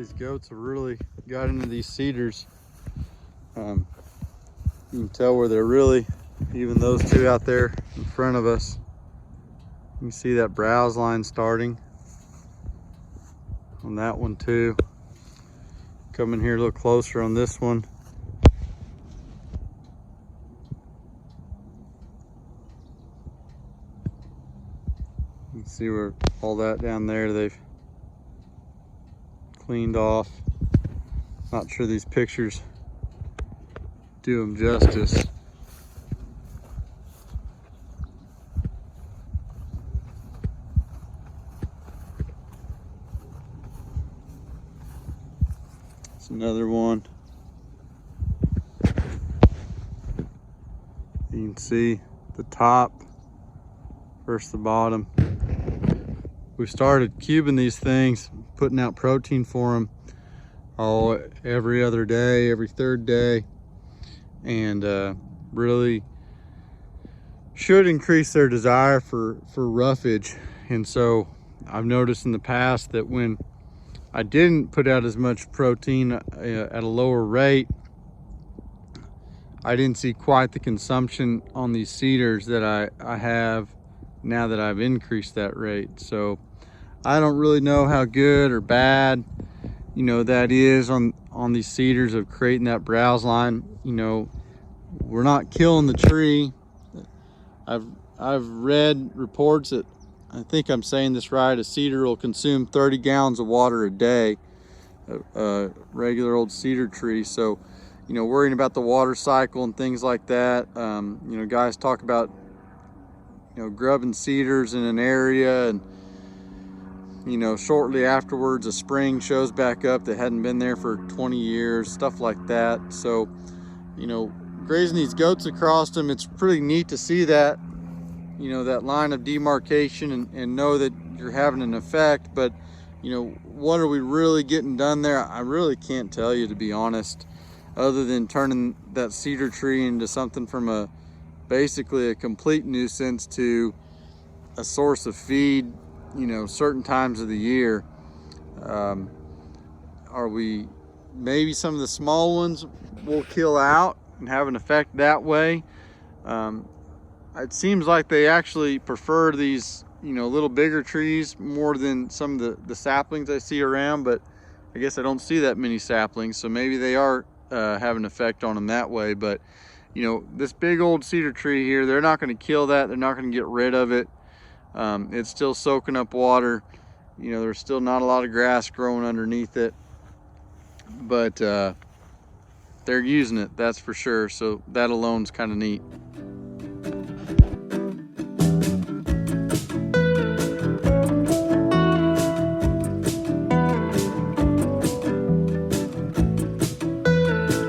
these goats have really got into these cedars. You can tell where they're really, even those two out there in front of us, you can see that browse line starting on that one too. Come in here a little closer on this one. You can see where all that down there they've cleaned off. Not sure these pictures do them justice. It's another one. You can see the top versus the bottom. We started cubing these things, putting out protein for them every other day, every third day, and really should increase their desire for roughage. And so I've noticed in the past that when I didn't put out as much protein at a lower rate, I didn't see quite the consumption on these cedars that I have now that I've increased that rate. So I don't really know how good or bad, that is on these cedars of creating that browse line. We're not killing the tree. I've read reports that, I think I'm saying this right, a cedar will consume 30 gallons of water a day, a regular old cedar tree. So, worrying about the water cycle and things like that. Guys talk about, grubbing cedars in an area, and, shortly afterwards, a spring shows back up that hadn't been there for 20 years, stuff like that. So, grazing these goats across them, it's pretty neat to see that, that line of demarcation and know that you're having an effect. But, what are we really getting done there? I really can't tell you, to be honest, other than turning that cedar tree into something from basically a complete nuisance to a source of feed, certain times of the year. Are we, maybe some of the small ones will kill out and have an effect that way. It seems like they actually prefer these, little bigger trees more than some of the saplings I see around, but I guess I don't see that many saplings, so maybe they are have an effect on them that way. But this big old cedar tree here, they're not going to kill that. They're not going to get rid of it. It's still soaking up water. There's still not a lot of grass growing underneath it, but they're using it, that's for sure. So that alone's kind of neat.